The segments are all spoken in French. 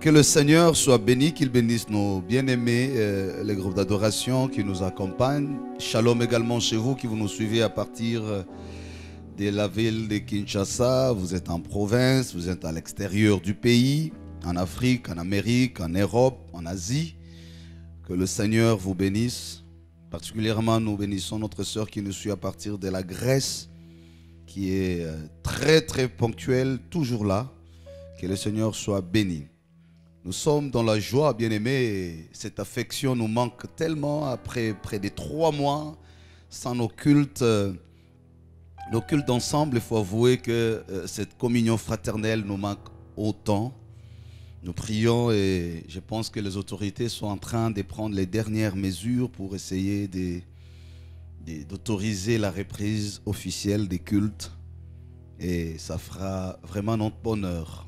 Que le Seigneur soit béni, qu'il bénisse nos bien-aimés, les groupes d'adoration qui nous accompagnent. Shalom également chez vous qui vous nous suivez à partir de la ville de Kinshasa. Vous êtes en province, vous êtes à l'extérieur du pays, en Afrique, en Amérique, en Europe, en Asie. Que le Seigneur vous bénisse. Particulièrement, nous bénissons notre sœur qui nous suit à partir de la Grèce, qui est très très ponctuelle, toujours là. Que le Seigneur soit béni. Nous sommes dans la joie, bien-aimés. Cette affection nous manque tellement après près de 3 mois sans nos cultes ensemble. Il faut avouer que cette communion fraternelle nous manque autant. Nous prions et je pense que les autorités sont en train de prendre les dernières mesures pour essayer d'autoriser la reprise officielle des cultes. Et ça fera vraiment notre bonheur.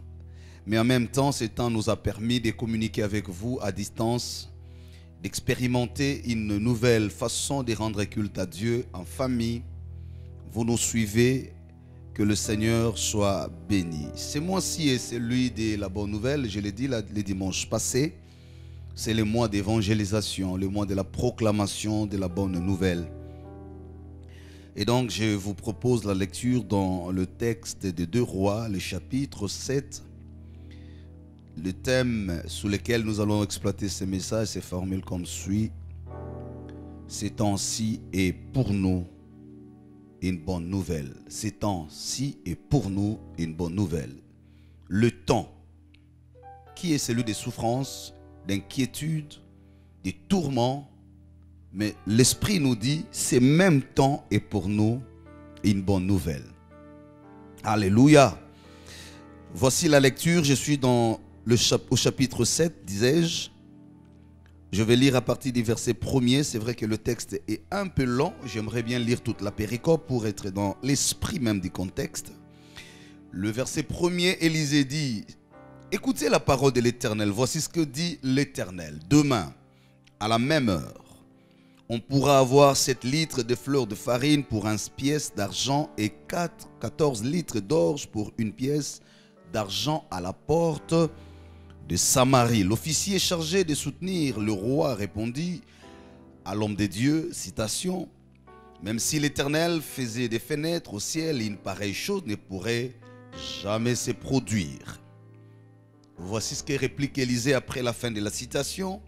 Mais en même temps, ce temps nous a permis de communiquer avec vous à distance, d'expérimenter une nouvelle façon de rendre culte à Dieu en famille. Vous nous suivez, que le Seigneur soit béni. Ce mois-ci est celui de la bonne nouvelle, je l'ai dit le dimanche passé. C'est le mois d'évangélisation, le mois de la proclamation de la bonne nouvelle. Et donc, je vous propose la lecture dans le texte de 2 Rois, le chapitre 7. Le thème sous lequel nous allons exploiter ce message, ces formules comme suit. Ces temps-ci est pour nous une bonne nouvelle. Ces temps-ci est pour nous une bonne nouvelle. Le temps qui est celui des souffrances, d'inquiétude, des tourments, mais l'Esprit nous dit, ce même temps est pour nous une bonne nouvelle. Alléluia. Voici la lecture, je suis au chapitre 7, disais-je. Je vais lire à partir du verset 1er. C'est vrai que le texte est un peu long. J'aimerais bien lire toute la péricope pour être dans l'esprit même du contexte. Le verset 1er, Élisée dit, écoutez la parole de l'Éternel. Voici ce que dit l'Éternel. Demain, à la même heure, on pourra avoir 7 litres de fleurs de farine pour 1 pièce d'argent et 14 litres d'orge pour 1 pièce d'argent à la porte de Samarie. L'officier chargé de soutenir le roi répondit à l'homme de Dieu, citation, même si l'Éternel faisait des fenêtres au ciel, une pareille chose ne pourrait jamais se produire. Voici ce que réplique Élisée après la fin de la citation.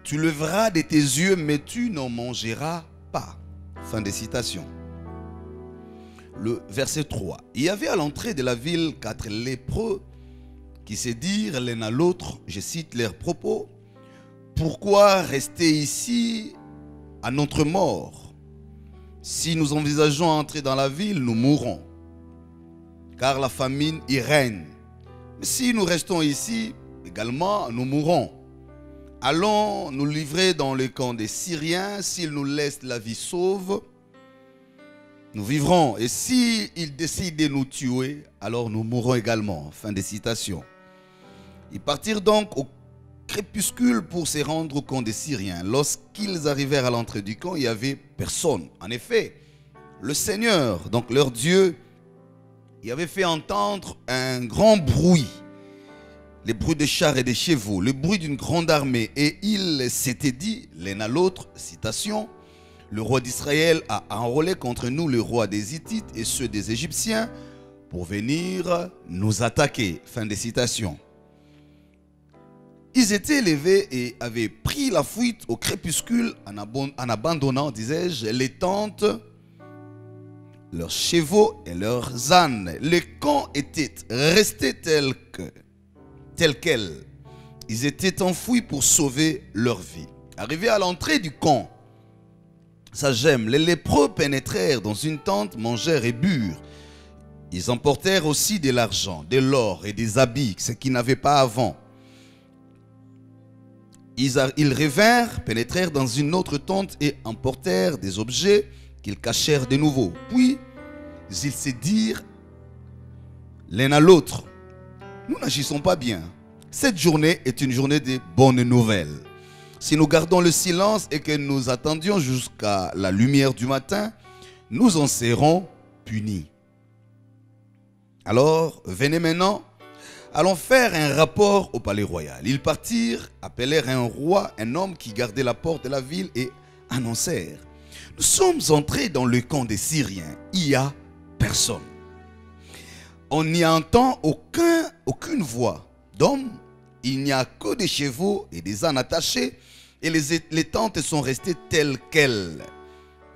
Tu lèveras de tes yeux, mais tu n'en mangeras pas. Fin de citation. Le verset 3. Il y avait à l'entrée de la ville 4 lépreux qui se dirent l'un à l'autre, je cite leurs propos, pourquoi rester ici à notre mort? Si nous envisageons entrer dans la ville, nous mourrons, car la famine y règne. Mais si nous restons ici, également, nous mourrons. Allons nous livrer dans le camp des Syriens, s'ils nous laissent la vie sauve, nous vivrons. Et s'ils décident de nous tuer, alors nous mourrons également. Fin de citation. Ils partirent donc au crépuscule pour se rendre au camp des Syriens. Lorsqu'ils arrivèrent à l'entrée du camp, il n'y avait personne. En effet, le Seigneur, donc leur Dieu, il avait fait entendre un grand bruit. Les bruits de chars et de chevaux, le bruit d'une grande armée. Et ils s'étaient dit l'un à l'autre, citation, le roi d'Israël a enrôlé contre nous le roi des Hittites et ceux des Égyptiens pour venir nous attaquer. Fin de citation. Ils étaient levés et avaient pris la fuite au crépuscule en abandonnant, disais-je, les tentes, leurs chevaux et leurs ânes. Le camp était resté tel quel. Ils étaient enfouis pour sauver leur vie. Arrivés à l'entrée du camp, ça j'aime, les lépreux pénétrèrent dans une tente, mangèrent et burent. Ils emportèrent aussi de l'argent, de l'or et des habits, ce qu'ils n'avaient pas avant. Ils revinrent, pénétrèrent dans une autre tente et emportèrent des objets qu'ils cachèrent de nouveau. Puis, ils se dirent l'un à l'autre, nous n'agissons pas bien. Cette journée est une journée de bonnes nouvelles. Si nous gardons le silence et que nous attendions jusqu'à la lumière du matin, nous en serons punis. Alors, venez maintenant, allons faire un rapport au palais royal. Ils partirent, appelèrent un roi, un homme qui gardait la porte de la ville et annoncèrent: nous sommes entrés dans le camp des Syriens, il n'y a personne. On n'y entend aucune voix d'homme, il n'y a que des chevaux et des ânes attachés, et les tentes sont restées telles quelles.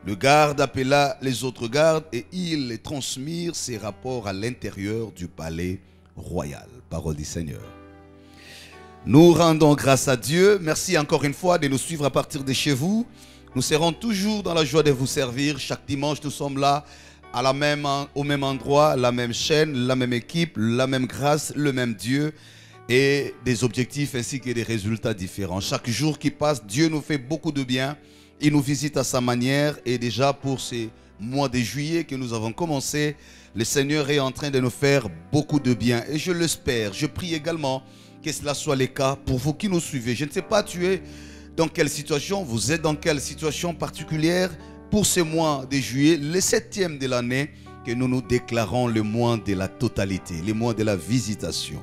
Le garde appela les autres gardes et ils transmirent ces rapports à l'intérieur du palais royal. Parole du Seigneur. Nous rendons grâce à Dieu. Merci encore une fois de nous suivre à partir de chez vous. Nous serons toujours dans la joie de vous servir. Chaque dimanche, nous sommes là au même endroit, la même chaîne, la même équipe, la même grâce, le même Dieu et des objectifs ainsi que des résultats différents. Chaque jour qui passe, Dieu nous fait beaucoup de bien. Il nous visite à sa manière et déjà pour ces mois de juillet que nous avons commencé, le Seigneur est en train de nous faire beaucoup de bien et je l'espère. Je prie également que cela soit le cas pour vous qui nous suivez. Je ne sais pas, tu es dans quelle situation, vous êtes dans quelle situation particulière pour ce mois de juillet, le 7e de l'année que nous nous déclarons le mois de la totalité, le mois de la visitation.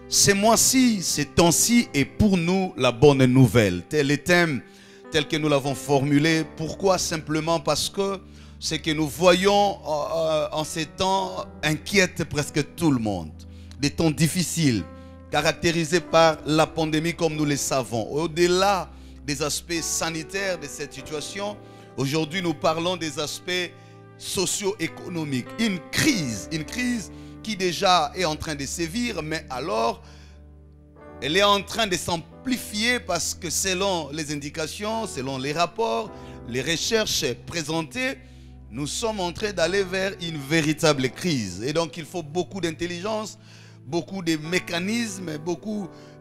Ce mois-ci, ce temps-ci est pour nous la bonne nouvelle. Tel est le thème tel que nous l'avons formulé. Pourquoi? Simplement parce que ce que nous voyons en ces temps inquiète presque tout le monde. Des temps difficiles, caractérisés par la pandémie comme nous le savons. Au-delà des aspects sanitaires de cette situation, aujourd'hui nous parlons des aspects socio-économiques. Une crise qui déjà est en train de sévir, mais alors elle est en train de s'amplifier parce que selon les indications, selon les rapports, les recherches présentées, nous sommes en train d'aller vers une véritable crise. Et donc il faut beaucoup d'intelligence, beaucoup de mécanismes,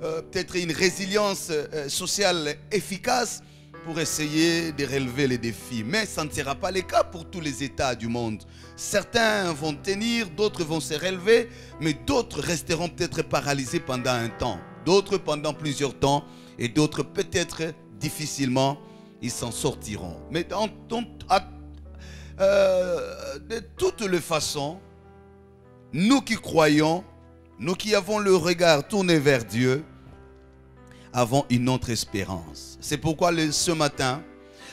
peut-être une résilience sociale efficace pour essayer de relever les défis. Mais ça ne sera pas le cas pour tous les États du monde. Certains vont tenir, d'autres vont se relever, mais d'autres resteront peut-être paralysés pendant un temps. D'autres pendant plusieurs temps et d'autres peut-être difficilement ils s'en sortiront. Mais de toutes les façons, nous qui croyons, nous qui avons le regard tourné vers Dieu, avons une autre espérance. C'est pourquoi ce matin,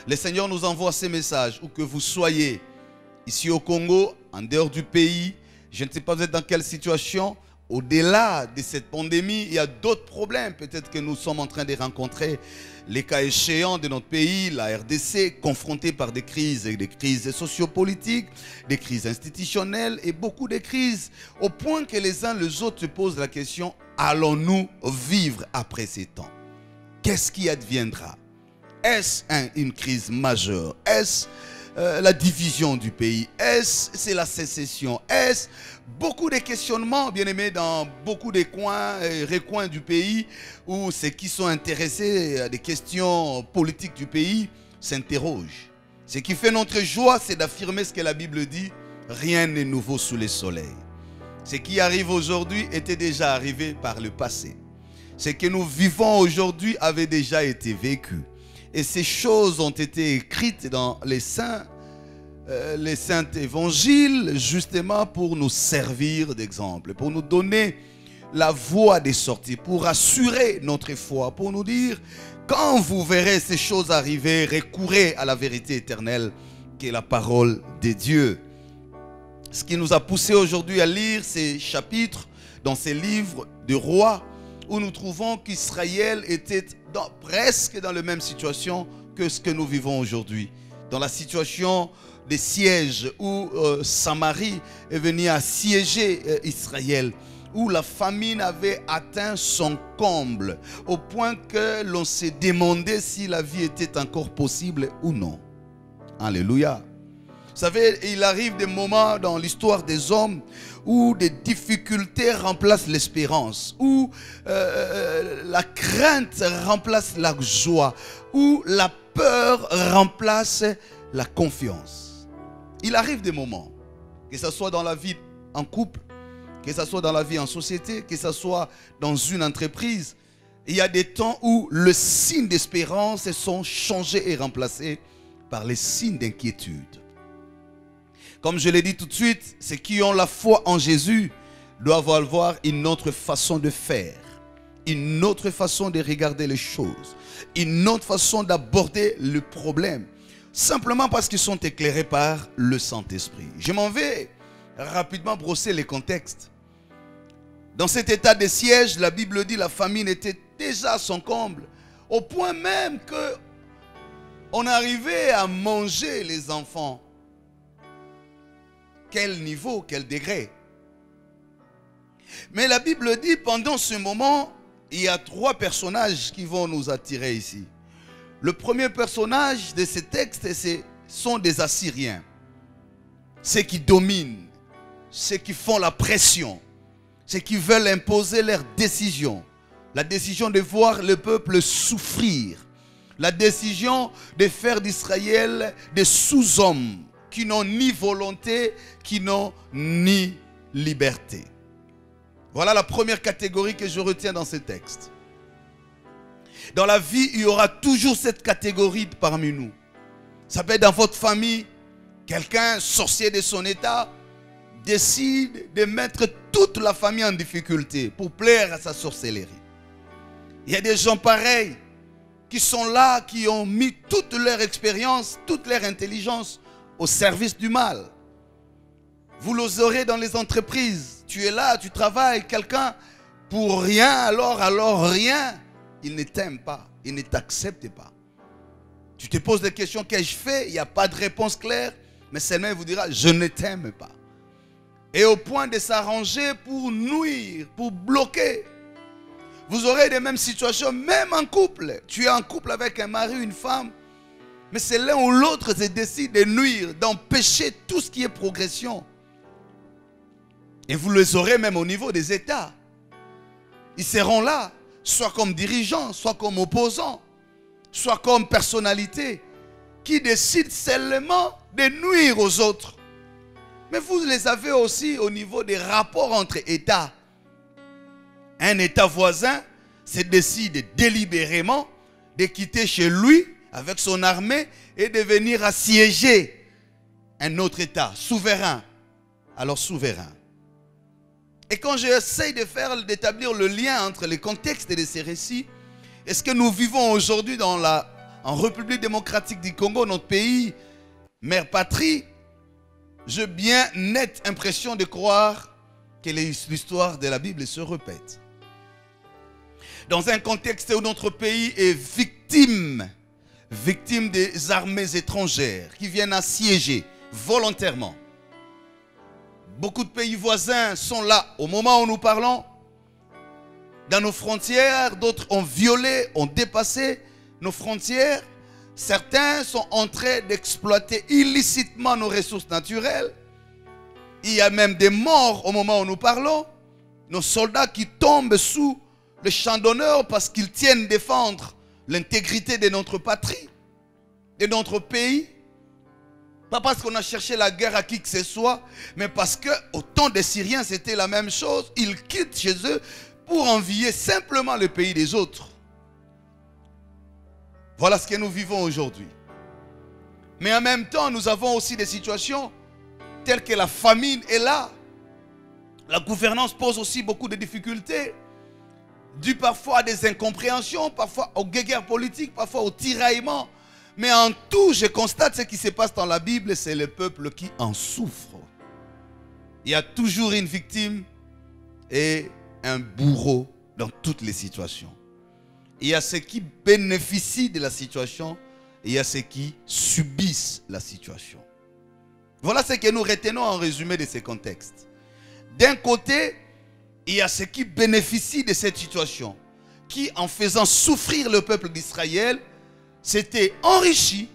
le Seigneur nous envoie ces messages, où que vous soyez ici au Congo, en dehors du pays, je ne sais pas vous êtes dans quelle situation. Au-delà de cette pandémie, il y a d'autres problèmes peut-être que nous sommes en train de rencontrer. Les cas échéants de notre pays, la RDC, confrontée par des crises sociopolitiques, des crises institutionnelles et beaucoup de crises, au point que les uns les autres se posent la question: allons-nous vivre après ces temps? Qu'est-ce qui adviendra? Est-ce une crise majeure? Est-ce la division du pays? Est-ce c'est la sécession? Est-ce beaucoup de questionnements, bien aimés, dans beaucoup de coins et recoins du pays où ceux qui sont intéressés à des questions politiques du pays s'interrogent. Ce qui fait notre joie, c'est d'affirmer ce que la Bible dit: rien n'est nouveau sous le soleil. Ce qui arrive aujourd'hui était déjà arrivé par le passé. Ce que nous vivons aujourd'hui avait déjà été vécu. Et ces choses ont été écrites dans les saints évangiles justement pour nous servir d'exemple, pour nous donner la voie des sorties, pour assurer notre foi, pour nous dire: quand vous verrez ces choses arriver, recourez à la vérité éternelle qui est la parole de Dieu. Ce qui nous a poussé aujourd'hui à lire ces chapitres dans ces livres de rois, où nous trouvons qu'Israël était presque dans la même situation que ce que nous vivons aujourd'hui. Dans la situation des sièges où Samarie est venue assiéger Israël, où la famine avait atteint son comble, au point que l'on s'est demandé si la vie était encore possible ou non. Alléluia. Vous savez, il arrive des moments dans l'histoire des hommes où des difficultés remplacent l'espérance, où la crainte remplace la joie, où la peur remplace la confiance. Il arrive des moments, que ce soit dans la vie en couple, que ce soit dans la vie en société, que ce soit dans une entreprise, il y a des temps où les signes d'espérance sont changés et remplacés par les signes d'inquiétude. Comme je l'ai dit tout de suite, ceux qui ont la foi en Jésus doivent avoir une autre façon de faire, une autre façon de regarder les choses, une autre façon d'aborder le problème, simplement parce qu'ils sont éclairés par le Saint-Esprit. Je m'en vais rapidement brosser les contextes. Dans cet état de siège, la Bible dit que la famine était déjà à son comble, au point même que on arrivait à manger les enfants. Quel niveau, quel degré. Mais la Bible dit, pendant ce moment, il y a 3 personnages qui vont nous attirer ici. Le premier personnage de ce texte, ce sont des Assyriens. Ceux qui dominent, ceux qui font la pression, ceux qui veulent imposer leur décision. La décision de voir le peuple souffrir. La décision de faire d'Israël des sous-hommes qui n'ont ni volonté, qui n'ont ni liberté. Voilà la première catégorie que je retiens dans ce texte. Dans la vie, il y aura toujours cette catégorie parmi nous. Ça peut être dans votre famille, quelqu'un sorcier de son état décide de mettre toute la famille en difficulté pour plaire à sa sorcellerie. Il y a des gens pareils qui sont là, qui ont mis toute leur expérience, toute leur intelligence au service du mal. Vous l'oserez dans les entreprises. Tu es là, tu travailles, quelqu'un pour rien, alors rien. Il ne t'aime pas, il ne t'accepte pas. Tu te poses des questions, qu'ai-je fait? Il n'y a pas de réponse claire, mais seulement il vous dira, je ne t'aime pas. Et au point de s'arranger pour nuire, pour bloquer. Vous aurez les mêmes situations, même en couple. Tu es en couple avec un mari, une femme, mais c'est l'un ou l'autre qui décide de nuire, d'empêcher tout ce qui est progression. Et vous les aurez même au niveau des États. Ils seront là, soit comme dirigeants, soit comme opposants, soit comme personnalités, qui décident seulement de nuire aux autres. Mais vous les avez aussi au niveau des rapports entre États. Un État voisin se décide délibérément de quitter chez lui avec son armée et de venir assiéger un autre État souverain. Alors souverain. Et quand j'essaie d'établir le lien entre les contextes de ces récits, est-ce que nous vivons aujourd'hui en République démocratique du Congo, notre pays, mère patrie, j'ai bien nette impression de croire que l'histoire de la Bible se répète. Dans un contexte où notre pays est victime des armées étrangères qui viennent assiéger volontairement. Beaucoup de pays voisins sont là au moment où nous parlons. Dans nos frontières, d'autres ont violé, ont dépassé nos frontières. Certains sont en train d'exploiter illicitement nos ressources naturelles. Il y a même des morts au moment où nous parlons. Nos soldats qui tombent sous le champ d'honneur parce qu'ils tiennent à défendre l'intégrité de notre patrie, de notre pays. Pas parce qu'on a cherché la guerre à qui que ce soit, mais parce qu'au temps des Syriens, c'était la même chose. Ils quittent chez eux pour envier simplement le pays des autres. Voilà ce que nous vivons aujourd'hui. Mais en même temps, nous avons aussi des situations telles que la famine est là. La gouvernance pose aussi beaucoup de difficultés, dues parfois à des incompréhensions, parfois aux guerres politiques, parfois au tiraillement. Mais en tout, je constate ce qui se passe dans la Bible, c'est le peuple qui en souffre. Il y a toujours une victime et un bourreau dans toutes les situations. Il y a ceux qui bénéficient de la situation et il y a ceux qui subissent la situation. Voilà ce que nous retenons en résumé de ces contextes. D'un côté, il y a ceux qui bénéficient de cette situation, qui en faisant souffrir le peuple d'Israël, s'étaient enrichis.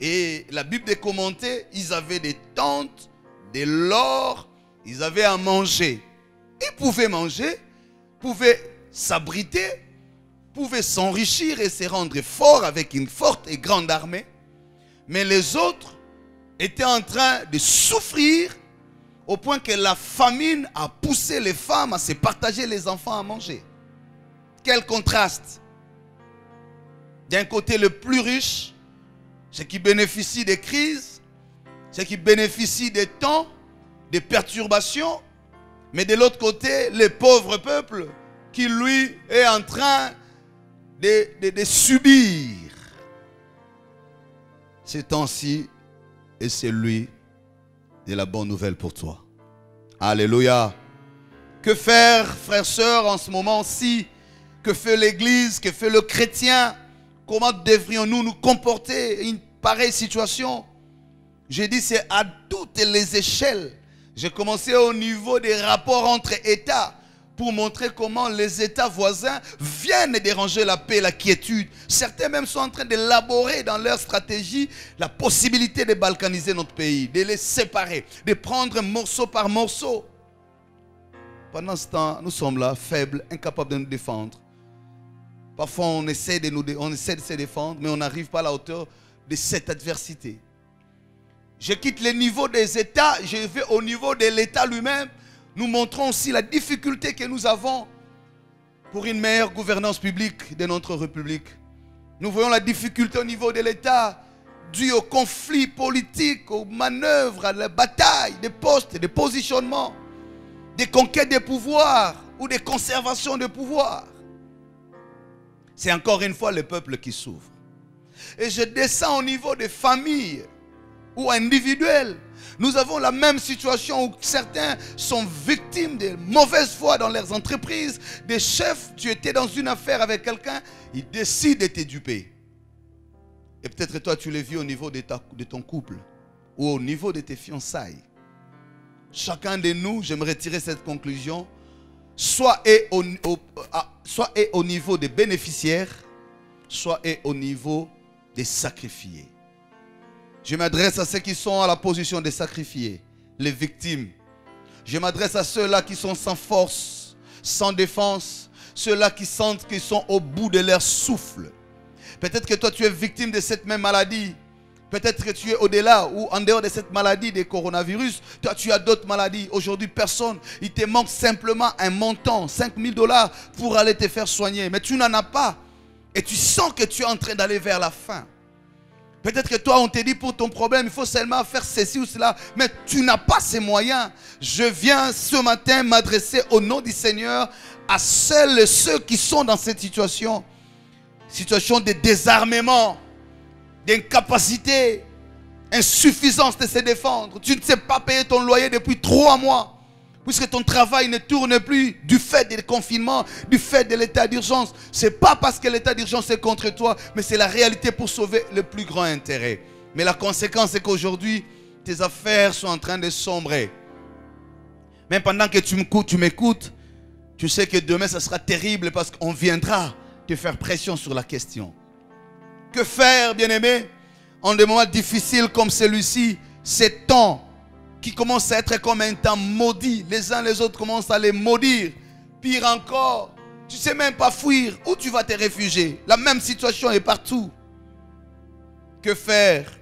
Et la Bible est commentée, ils avaient des tentes, de l'or, ils avaient à manger. Ils pouvaient manger, pouvaient s'abriter, pouvaient s'enrichir et se rendre forts avec une forte et grande armée. Mais les autres étaient en train de souffrir au point que la famine a poussé les femmes à se partager les enfants à manger. Quel contraste! D'un côté, le plus riche, ceux qui bénéficient des crises, ceux qui bénéficient des temps, des perturbations. Mais de l'autre côté, le pauvre peuple qui, lui, est en train de subir ces temps-ci. Et c'est lui de la bonne nouvelle pour toi. Alléluia. Que faire, frères, sœurs, en ce moment-ci? Que fait l'Église? Que fait le chrétien? Comment devrions-nous nous comporter dans une pareille situation? J'ai dit c'est à toutes les échelles. J'ai commencé au niveau des rapports entre États pour montrer comment les États voisins viennent déranger la paix, la quiétude. Certains même sont en train d'élaborer dans leur stratégie la possibilité de balkaniser notre pays, de les séparer, de prendre morceau par morceau. Pendant ce temps, nous sommes là, faibles, incapables de nous défendre. Parfois, on essaie de se défendre, mais on n'arrive pas à la hauteur de cette adversité. Je quitte le niveau des États, je vais au niveau de l'État lui-même. Nous montrons aussi la difficulté que nous avons pour une meilleure gouvernance publique de notre République. Nous voyons la difficulté au niveau de l'État due aux conflits politiques, aux manœuvres, à la bataille des postes, des positionnements, des conquêtes de pouvoir ou des conservations de pouvoir. C'est encore une fois le peuple qui souffre. Et je descends au niveau des familles ou individuelles. Nous avons la même situation où certains sont victimes de mauvaise foi dans leurs entreprises. Des chefs, tu étais dans une affaire avec quelqu'un, ils décident de te duper. Et peut-être toi tu l'as vu au niveau de ton couple ou au niveau de tes fiançailles. Chacun de nous, j'aimerais tirer cette conclusion, soit est au niveau des bénéficiaires, soit est au niveau des sacrifiés. Je m'adresse à ceux qui sont à la position des sacrifiés, les victimes. Je m'adresse à ceux-là qui sont sans force, sans défense, ceux-là qui sentent qu'ils sont au bout de leur souffle. Peut-être que toi tu es victime de cette même maladie. Peut-être que tu es au-delà ou en dehors de cette maladie des coronavirus. Toi tu as d'autres maladies. Aujourd'hui personne, il te manque simplement un montant, 5 000 $ pour aller te faire soigner. Mais tu n'en as pas. Et tu sens que tu es en train d'aller vers la fin. Peut-être que toi, on te dit pour ton problème, il faut seulement faire ceci ou cela. Mais tu n'as pas ces moyens. Je viens ce matin m'adresser au nom du Seigneur à celles et ceux qui sont dans cette situation. Situation de désarmement, d'incapacité, insuffisance de se défendre. Tu ne sais pas payer ton loyer depuis 3 mois. Puisque ton travail ne tourne plus du fait des confinements, du fait de l'état d'urgence. Ce n'est pas parce que l'état d'urgence est contre toi, mais c'est la réalité pour sauver le plus grand intérêt. Mais la conséquence c'est qu'aujourd'hui, tes affaires sont en train de sombrer. Même pendant que tu m'écoutes, tu sais que demain ça sera terrible parce qu'on viendra te faire pression sur la question. Que faire, bien-aimé, en des moments difficiles comme celui-ci, ces temps qui commence à être comme un temps maudit. Les uns les autres commencent à les maudire. Pire encore, tu ne sais même pas fuir. Où tu vas te réfugier? La même situation est partout. Que faire?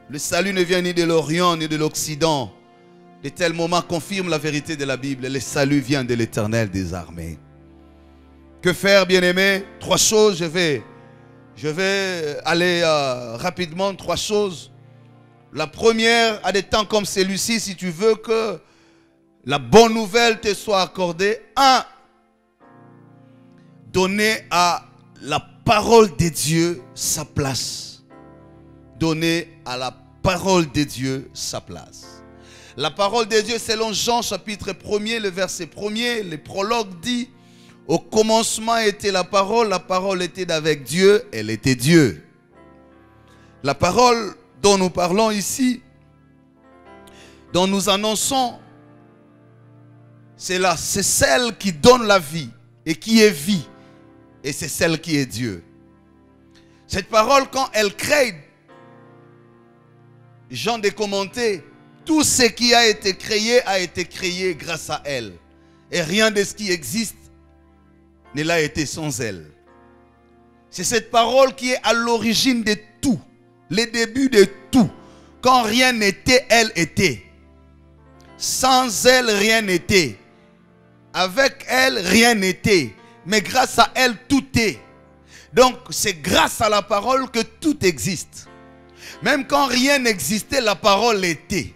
Le salut ne vient ni de l'Orient ni de l'Occident. De tels moments confirment la vérité de la Bible. Le salut vient de l'Éternel des armées. Que faire, bien-aimé? 3 choses. Je vais aller rapidement. 3 choses. La première, à des temps comme celui-ci, si tu veux que la bonne nouvelle te soit accordée, 1. Donner à la parole de Dieu sa place. Donner à la parole de Dieu sa place. La parole de Dieu, selon Jean chapitre 1er, le verset 1er, le prologue dit: au commencement était la parole était avec Dieu, elle était Dieu. La parole dont nous parlons ici, dont nous annonçons, c'est celle qui donne la vie et qui est vie, et c'est celle qui est Dieu. Cette parole, quand elle crée, Jean de commenter, tout ce qui a été créé grâce à elle, et rien de ce qui existe ne l'a été sans elle. C'est cette parole qui est à l'origine de tout. Le début de tout. Quand rien n'était, elle était. Sans elle, rien n'était. Avec elle, rien n'était. Mais grâce à elle, tout est. Donc, c'est grâce à la parole que tout existe. Même quand rien n'existait, la parole était.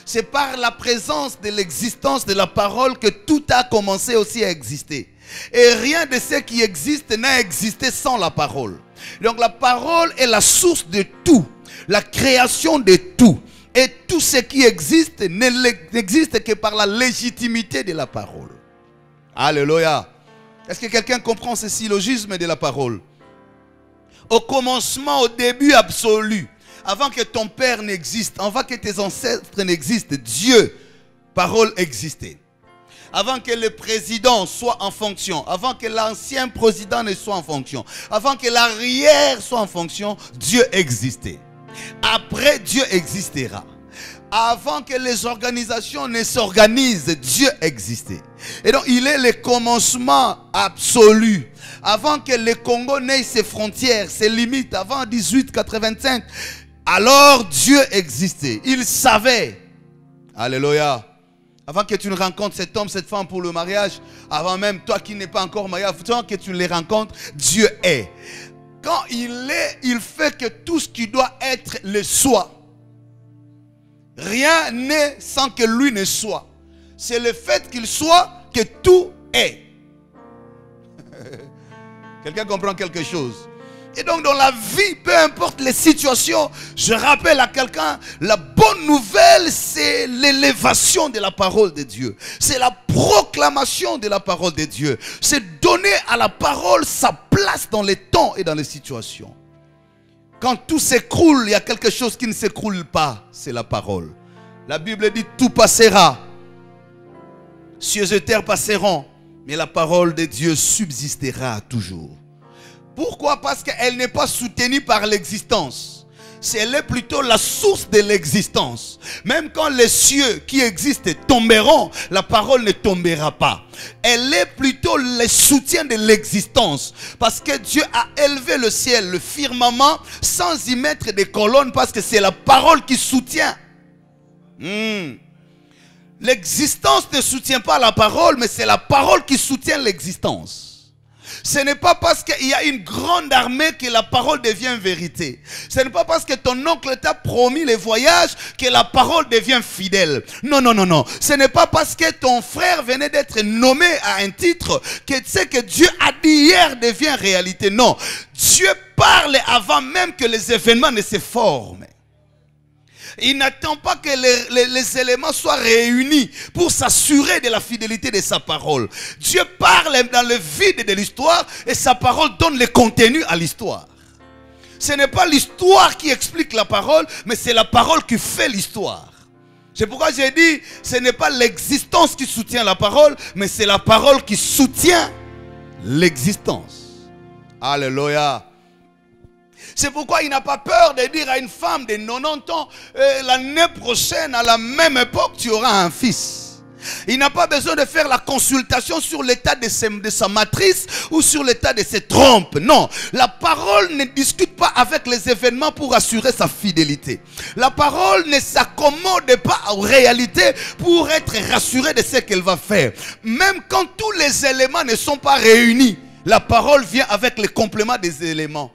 C'est par la présence de l'existence de la parole que tout a commencé aussi à exister. Et rien de ce qui existe n'a existé sans la parole. Donc la parole est la source de tout, la création de tout. Et tout ce qui existe n'existe que par la légitimité de la parole. Alléluia. Est-ce que quelqu'un comprend ce syllogisme de la parole? Au commencement, au début absolu, avant que ton père n'existe, avant que tes ancêtres n'existent, Dieu, parole existait. Avant que le président soit en fonction, avant que l'ancien président ne soit en fonction, avant que l'arrière soit en fonction, Dieu existait. Après, Dieu existera. Avant que les organisations ne s'organisent, Dieu existait. Et donc, il est le commencement absolu. Avant que le Congo n'ait ses frontières, ses limites, avant 1885, alors Dieu existait. Il savait. Alléluia. Avant que tu ne rencontres cet homme, cette femme pour le mariage, avant même toi qui n'es pas encore marié, avant que tu les rencontres, Dieu est. Quand il est, il fait que tout ce qui doit être le soit. Rien n'est sans que lui ne soit. C'est le fait qu'il soit que tout est. Quelqu'un comprend quelque chose? Et donc dans la vie, peu importe les situations, je rappelle à quelqu'un, la bonne nouvelle, c'est l'élévation de la parole de Dieu. C'est la proclamation de la parole de Dieu. C'est donner à la parole sa place dans les temps et dans les situations. Quand tout s'écroule, il y a quelque chose qui ne s'écroule pas, c'est la parole. La Bible dit tout passera. Cieux et terre passeront, mais la parole de Dieu subsistera toujours. Pourquoi? Parce qu'elle n'est pas soutenue par l'existence. Elle est plutôt la source de l'existence. Même quand les cieux qui existent tomberont, la parole ne tombera pas. Elle est plutôt le soutien de l'existence. Parce que Dieu a élevé le ciel, le firmament, sans y mettre des colonnes, parce que c'est la parole qui soutient. L'existence ne soutient pas la parole, mais c'est la parole qui soutient l'existence. Ce n'est pas parce qu'il y a une grande armée que la parole devient vérité. Ce n'est pas parce que ton oncle t'a promis les voyages que la parole devient fidèle. Non, non, non, non. Ce n'est pas parce que ton frère venait d'être nommé à un titre que ce que Dieu a dit hier devient réalité. Non. Dieu parle avant même que les événements ne se forment. Il n'attend pas que les éléments soient réunis pour s'assurer de la fidélité de sa parole. Dieu parle dans le vide de l'histoire et sa parole donne le contenu à l'histoire. Ce n'est pas l'histoire qui explique la parole, mais c'est la parole qui fait l'histoire. C'est pourquoi j'ai dit, ce n'est pas l'existence qui soutient la parole, mais c'est la parole qui soutient l'existence. Alléluia. C'est pourquoi il n'a pas peur de dire à une femme de 90 ans, l'année prochaine, à la même époque, tu auras un fils. Il n'a pas besoin de faire la consultation sur l'état de sa matrice ou sur l'état de ses trompes. Non, la parole ne discute pas avec les événements pour assurer sa fidélité. La parole ne s'accommode pas aux réalités pour être rassurée de ce qu'elle va faire. Même quand tous les éléments ne sont pas réunis, la parole vient avec le complément des éléments.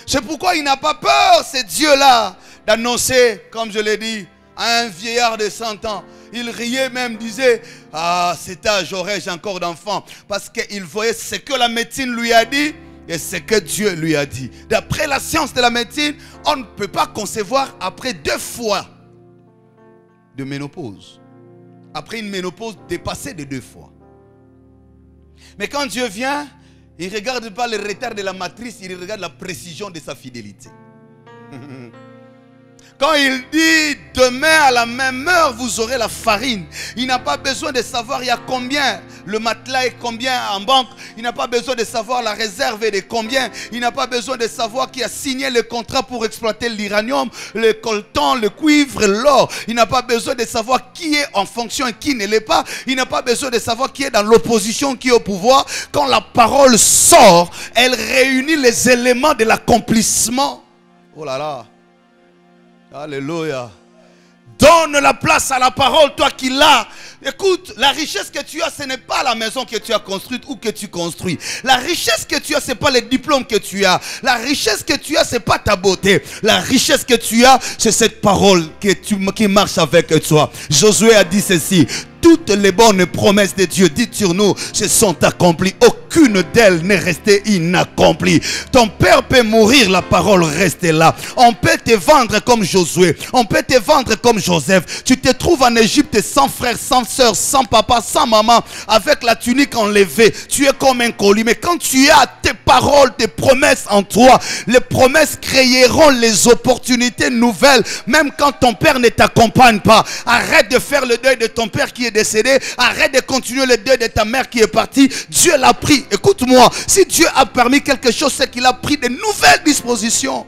C'est pourquoi il n'a pas peur, ce Dieu-là, d'annoncer, comme je l'ai dit, à un vieillard de 100 ans. Il riait même, disait, ah, cet âge aurais-je encore d'enfants. Parce qu'il voyait ce que la médecine lui a dit et ce que Dieu lui a dit. D'après la science de la médecine, on ne peut pas concevoir après 2 fois de ménopause. Après une ménopause dépassée de 2 fois. Mais quand Dieu vient, il ne regarde pas le retard de la matrice, il regarde la précision de sa fidélité. Quand il dit demain à la même heure vous aurez la farine, il n'a pas besoin de savoir il y a combien, le matelas est combien en banque, il n'a pas besoin de savoir la réserve est de combien, il n'a pas besoin de savoir qui a signé le contrat pour exploiter l'uranium, le coltan, le cuivre, l'or. Il n'a pas besoin de savoir qui est en fonction et qui ne l'est pas. Il n'a pas besoin de savoir qui est dans l'opposition, qui est au pouvoir. Quand la parole sort, elle réunit les éléments de l'accomplissement. Oh là là. Alléluia. Donne la place à la parole, toi qui l'as. Écoute, la richesse que tu as, ce n'est pas la maison que tu as construite ou que tu construis. La richesse que tu as, ce n'est pas les diplômes que tu as. La richesse que tu as, ce n'est pas ta beauté. La richesse que tu as, c'est cette parole qui marche avec toi. Josué a dit ceci: toutes les bonnes promesses de Dieu dites sur nous se sont accomplies. Aucune d'elles n'est restée inaccomplie. Ton père peut mourir, la parole reste là. On peut te vendre comme Josué. On peut te vendre comme Joseph. Tu te trouves en Égypte sans frère, sans soeur, sans papa, sans maman, avec la tunique enlevée. Tu es comme un colis. Mais quand tu as tes paroles, tes promesses en toi, les promesses créeront les opportunités nouvelles, même quand ton père ne t'accompagne pas. Arrête de faire le deuil de ton père qui est décédé. Arrête de continuer le deuil de ta mère qui est partie. Dieu l'a pris. Écoute-moi, si Dieu a permis quelque chose, c'est qu'il a pris de nouvelles dispositions.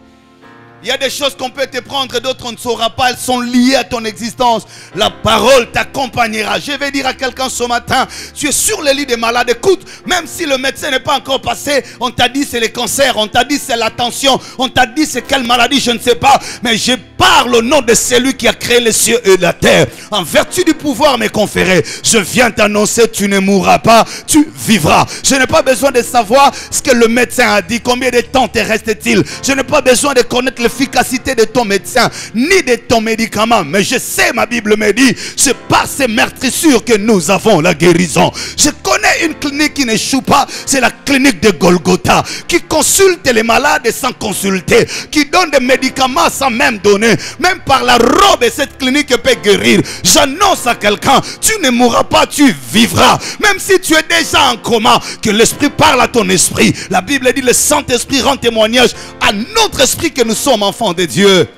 Il y a des choses qu'on peut te prendre et d'autres on ne saura pas. Elles sont liées à ton existence. La parole t'accompagnera. Je vais dire à quelqu'un ce matin, tu es sur le lit des malades. Écoute, même si le médecin n'est pas encore passé, on t'a dit c'est le cancer, on t'a dit c'est la tension, on t'a dit c'est quelle maladie, je ne sais pas. Mais je parle au nom de celui qui a créé les cieux et la terre. En vertu du pouvoir m'est conféré, je viens t'annoncer, tu ne mourras pas, tu vivras. Je n'ai pas besoin de savoir ce que le médecin a dit, combien de temps te reste-t-il. Je n'ai pas besoin de connaître l'efficacité de ton médecin, ni de ton médicament. Mais je sais, ma Bible me dit, c'est par ces meurtrissures que nous avons la guérison. Je connais une clinique qui n'échoue pas, c'est la clinique de Golgotha, qui consulte les malades sans consulter, qui donne des médicaments sans même donner. Même par la robe, et cette clinique peut guérir. J'annonce à quelqu'un, tu ne mourras pas, tu vivras. Même si tu es déjà en coma, que l'esprit parle à ton esprit. La Bible dit, le Saint-Esprit rend témoignage à notre esprit que nous sommes enfants de Dieu.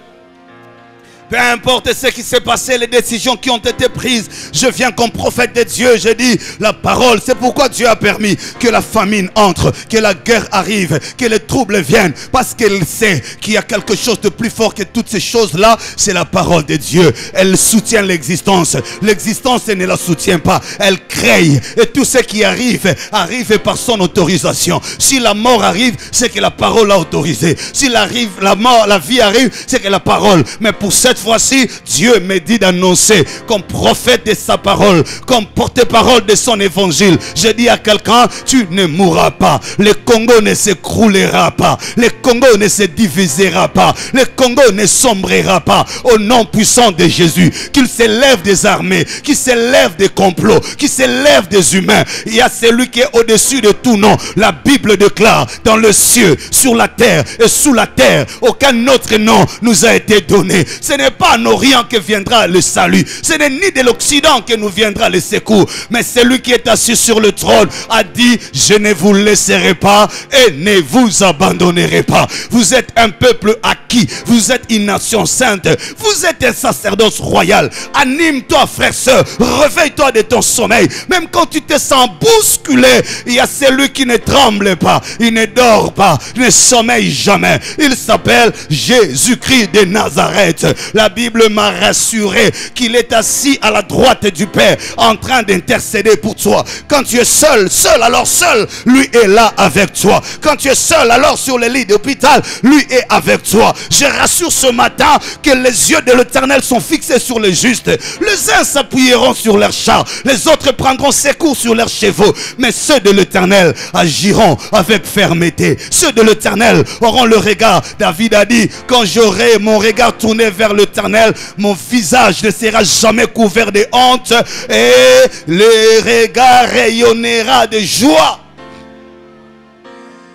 Peu importe ce qui s'est passé, les décisions qui ont été prises, je viens comme prophète de Dieu, je dis la parole. C'est pourquoi Dieu a permis que la famine entre, que la guerre arrive, que les troubles viennent. Parce qu'il sait qu'il y a quelque chose de plus fort que toutes ces choses-là. C'est la parole de Dieu. Elle soutient l'existence. L'existence, elle ne la soutient pas. Elle crée. Et tout ce qui arrive, arrive par son autorisation. Si la mort arrive, c'est que la parole a autorisé. Si la vie arrive, c'est que la parole. Mais pour cette fois-ci, Dieu me dit d'annoncer comme prophète de sa parole, comme porte-parole de son évangile. Je dis à quelqu'un, tu ne mourras pas. Le Congo ne s'écroulera pas. Le Congo ne se divisera pas. Le Congo ne sombrera pas. Au nom puissant de Jésus, qu'il s'élève des armées, qu'il s'élève des complots, qu'il s'élève des humains. Il y a celui qui est au-dessus de tout nom. La Bible déclare, dans le ciel, sur la terre et sous la terre, aucun autre nom nous a été donné. Ce n'est pas en Orient que viendra le salut. Ce n'est ni de l'Occident que nous viendra le secours. Mais celui qui est assis sur le trône a dit, je ne vous laisserai pas et ne vous abandonnerai pas. Vous êtes un peuple acquis. Vous êtes une nation sainte. Vous êtes un sacerdoce royal. Anime-toi, frère, sœur. Réveille-toi de ton sommeil. Même quand tu te sens bousculé, il y a celui qui ne tremble pas. Il ne dort pas. Il ne sommeille jamais. Il s'appelle Jésus-Christ de Nazareth. La Bible m'a rassuré qu'il est assis à la droite du Père en train d'intercéder pour toi. Quand tu es seul, alors seul, lui est là avec toi. Quand tu es seul, alors sur le lit d'hôpital, lui est avec toi. Je rassure ce matin que les yeux de l'Éternel sont fixés sur les justes. Les uns s'appuieront sur leurs chars, les autres prendront secours sur leurs chevaux. Mais ceux de l'Éternel agiront avec fermeté. Ceux de l'Éternel auront le regard. David a dit, quand j'aurai mon regard tourné vers l'Éternel, mon visage ne sera jamais couvert de honte et le regard rayonnera de joie.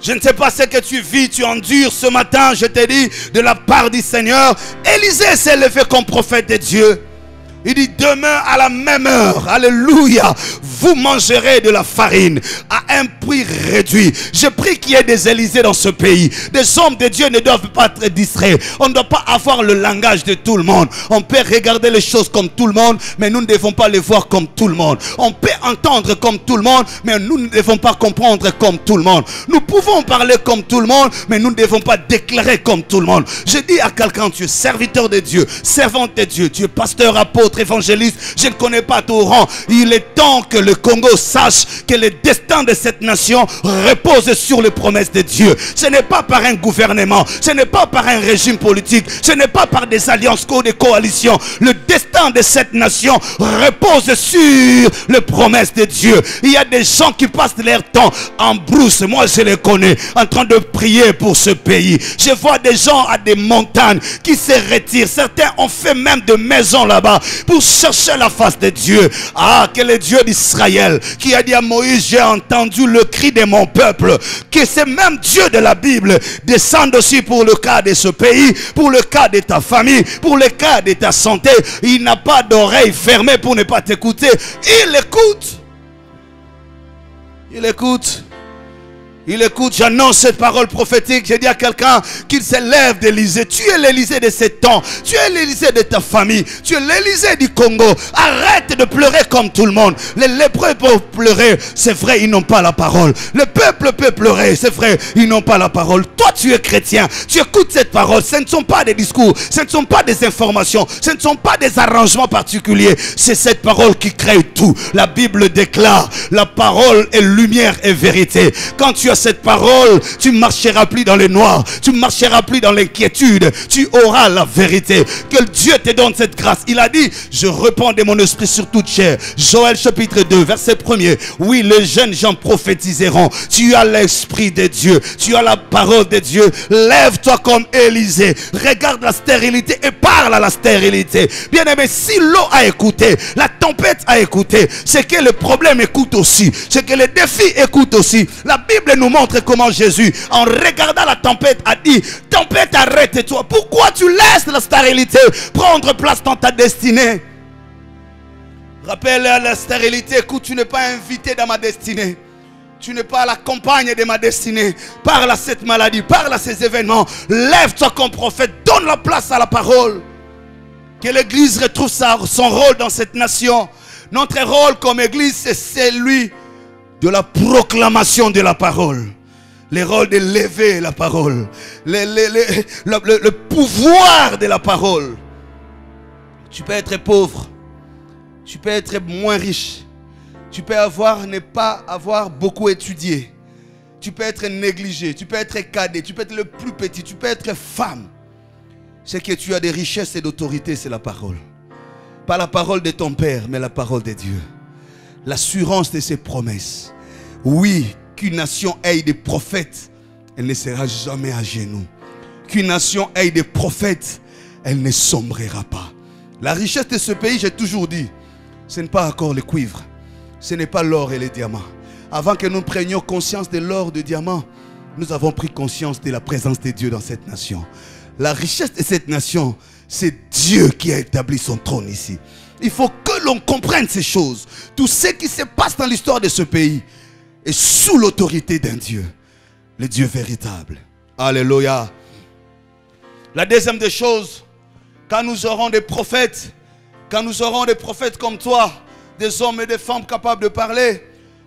Je ne sais pas ce que tu vis, tu endures ce matin. Je te dis de la part du Seigneur, Élisée s'est levé comme prophète de Dieu. Il dit, demain à la même heure, alléluia, vous mangerez de la farine à un prix réduit. Je prie qu'il y ait des Élysées dans ce pays. Des hommes de Dieu ne doivent pas être distraits. On ne doit pas avoir le langage de tout le monde. On peut regarder les choses comme tout le monde, mais nous ne devons pas les voir comme tout le monde. On peut entendre comme tout le monde, mais nous ne devons pas comprendre comme tout le monde. Nous pouvons parler comme tout le monde, mais nous ne devons pas déclarer comme tout le monde. Je dis à quelqu'un, tu es serviteur de Dieu, servante de Dieu, tu es pasteur, apôtre, évangéliste, je ne connais pas ton rang. Il est temps que le Congo sache que le destin de cette nation repose sur les promesses de Dieu. Ce n'est pas par un gouvernement, ce n'est pas par un régime politique, ce n'est pas par des alliances ou des coalitions. Le destin de cette nation repose sur les promesses de Dieu. Il y a des gens qui passent leur temps en brousse, moi je les connais, en train de prier pour ce pays. Je vois des gens à des montagnes qui se retirent. Certains ont fait même des maisons là-bas pour chercher la face de Dieu. Ah, que le Dieu d'Israël qui a dit à Moïse, j'ai entendu le cri de mon peuple, que ce même Dieu de la Bible descende aussi pour le cas de ce pays, pour le cas de ta famille, pour le cas de ta santé. Il n'a pas d'oreille fermée pour ne pas t'écouter. Il écoute. Il écoute. Il écoute, j'annonce cette parole prophétique. J'ai dit à quelqu'un qu'il s'élève d'Élysée. Tu es l'Élysée de ces temps. Tu es l'Élysée de ta famille. Tu es l'Élysée du Congo. Arrête de pleurer comme tout le monde. Les lépreux peuvent pleurer. C'est vrai, ils n'ont pas la parole. Le peuple peut pleurer. C'est vrai, ils n'ont pas la parole. Toi, tu es chrétien. Tu écoutes cette parole. Ce ne sont pas des discours. Ce ne sont pas des informations. Ce ne sont pas des arrangements particuliers. C'est cette parole qui crée tout. La Bible déclare, la parole est lumière et vérité. Quand tu as cette parole, tu ne marcheras plus dans le noir, tu ne marcheras plus dans l'inquiétude, tu auras la vérité. Que Dieu te donne cette grâce. Il a dit, je répands de mon esprit sur toute chair. Joël chapitre 2 verset 1er. Oui, les jeunes gens prophétiseront. Tu as l'esprit de Dieu, tu as la parole de Dieu. Lève-toi comme Élisée, regarde la stérilité et parle à la stérilité. Bien aimé, si l'eau a écouté, la tempête a écouté, c'est que le problème écoute aussi, c'est que le défi écoute aussi. La Bible nous montre comment Jésus, en regardant la tempête, a dit, tempête, arrête-toi. Pourquoi tu laisses la stérilité prendre place dans ta destinée? Rappelle à la stérilité, écoute, tu n'es pas invité dans ma destinée. Tu n'es pas la compagne de ma destinée. Parle à cette maladie, parle à ces événements. Lève-toi comme prophète, donne la place à la parole. Que l'Église retrouve son rôle dans cette nation. Notre rôle comme Église, c'est celui de la proclamation de la parole. Le rôle de lever la parole. Le pouvoir de la parole. Tu peux être pauvre. Tu peux être moins riche. Tu peux ne pas avoir beaucoup étudié. Tu peux être négligé. Tu peux être cadet. Tu peux être le plus petit. Tu peux être femme. Ce que tu as de richesse et d'autorité, c'est la parole. Pas la parole de ton père, mais la parole de Dieu. L'assurance de ses promesses. Oui, qu'une nation ait des prophètes, elle ne sera jamais à genoux. Qu'une nation ait des prophètes, elle ne sombrera pas. La richesse de ce pays, j'ai toujours dit, ce n'est pas encore le cuivre, ce n'est pas l'or et les diamants. Avant que nous prenions conscience de l'or et des diamants, nous avons pris conscience de la présence de Dieu dans cette nation. La richesse de cette nation, c'est Dieu qui a établi son trône ici. Il faut que l'on comprenne ces choses. Tout ce qui se passe dans l'histoire de ce pays est sous l'autorité d'un Dieu, le Dieu véritable. Alléluia. La deuxième des choses, quand nous aurons des prophètes, comme toi, des hommes et des femmes capables de parler,